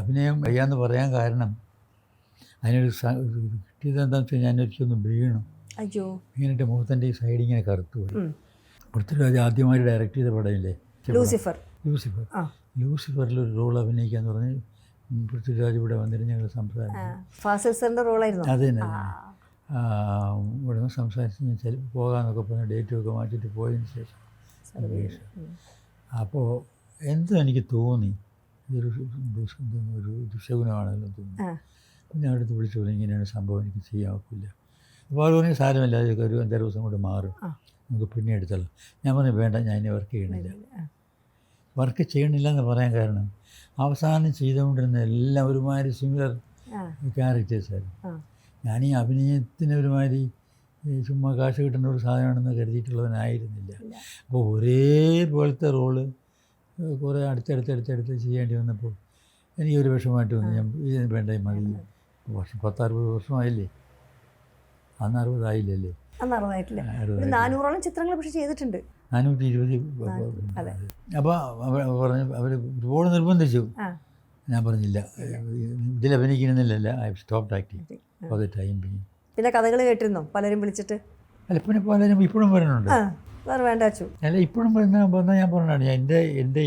അഭിനയം വയ്യാന്ന് പറയാൻ കാരണം അതിനൊരു കിട്ടിയത് എന്താണെന്ന് വെച്ചാൽ ഞാൻ ഒരിക്കലൊന്ന് വീണു. അയ്യോ. വീണിട്ട് മുഖത്തിൻ്റെ ഈ സൈഡ് ഇങ്ങനെ കറുത്തു പോയി. പൃഥ്വിരാജ് ആദ്യമായിട്ട് ഡയറക്റ്റ് ചെയ്ത പടമില്ലേ ലൂസിഫർ. ലൂസിഫറിലൊരു റോൾ അഭിനയിക്കാന്ന് പറഞ്ഞ് പൃഥ്വിരാജ് ഇവിടെ വന്നിട്ട് ഞങ്ങൾ സംസാരിച്ചു. ഫാസിൽ സാറിൻ്റെ റോളായിരുന്നു. അത് തന്നെ. ഇവിടെ നിന്ന് സംസാരിച്ച് ഞാൻ ചിലപ്പോൾ പോകാമെന്നൊക്കെ പറഞ്ഞ് ഡേറ്റുമൊക്കെ മാറ്റിയിട്ട് പോയതിന് ശേഷം അപ്പോൾ എന്തും എനിക്ക് തോന്നി ഇതൊരു ദുശകുനമാണെന്ന് തോന്നി. അപ്പം ഞാൻ അടുത്ത് വിളിച്ചു പറഞ്ഞു ഇങ്ങനെയാണ് സംഭവം, എനിക്ക് ചെയ്യാൻ ഒക്കില്ല. അപ്പോൾ അവർ പറഞ്ഞു സാരമില്ല, അതൊക്കെ ഒരു 5-6 ദിവസം കൊണ്ട് മാറും, നമുക്ക് പിന്നെ എടുത്തല്ലോ. ഞാൻ പറഞ്ഞു വേണ്ട, ഞാൻ ഇനി വർക്ക് ചെയ്യണില്ല. വർക്ക് ചെയ്യണില്ല എന്ന് പറയാൻ കാരണം അവസാനം ചെയ്തുകൊണ്ടിരുന്ന എല്ലാം ഒരുമാതിരി സിമിലർ ക്യാരക്ടേഴ്സായിരുന്നു. ഞാൻ ഈ അഭിനയത്തിന് ഒരുമാതിരി ചുമ്മാ കാശ് കിട്ടുന്ന ഒരു സാധനമാണെന്ന് കരുതിയിട്ടുള്ളവനായിരുന്നില്ല. അപ്പോൾ ഒരേപോലത്തെ റോള് കുറേ അടുത്തടുത്ത് ചെയ്യേണ്ടി വന്നപ്പോൾ എനിക്കൊരു വിഷമമായിട്ട് വന്നു. ഞാൻ ഇതിന് വേണ്ട മതി, 10-60 വർഷമായില്ലേ, അന്ന് 60 ആയില്ലല്ലേ. 400ഓളം ചിത്രങ്ങൾ പക്ഷേ ചെയ്തിട്ടുണ്ട്. 420. അപ്പോൾ അവർ ഒരുപാട് നിർബന്ധിച്ചു. ഞാൻ പറഞ്ഞില്ല, ഇതിൽ അഭിനയിക്കണമെന്നില്ല, I stopped acting for the time being. പിന്നെ കഥകൾ കേട്ടിരുന്നോ പലരും വിളിച്ചിട്ട്? അല്ല, പിന്നെ പലരും ഇപ്പോഴും പറയുന്നുണ്ട്. വേണ്ട അല്ല, ഇപ്പോഴും പറഞ്ഞാൽ ഞാൻ പറഞ്ഞാണ് എൻ്റെ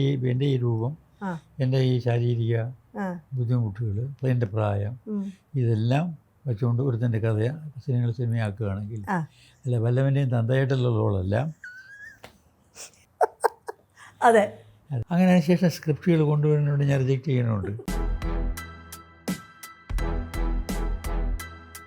ഈ രൂപം, എൻ്റെ ഈ ശാരീരിക ബുദ്ധിമുട്ടുകൾ, എൻ്റെ പ്രായം, ഇതെല്ലാം വെച്ചുകൊണ്ട് ഒരുത്തൻ്റെ കഥ സിനിമയാക്കുകയാണെങ്കിൽ, അല്ല വല്ലവൻ്റെയും തന്തയായിട്ടുള്ള റോളല്ല. അതെ. അങ്ങനെ ശേഷം സ്ക്രിപ്റ്റുകൾ കൊണ്ടുവരുന്നതുകൊണ്ട് ഞാൻ റിജക്റ്റ് ചെയ്യണമുണ്ട്.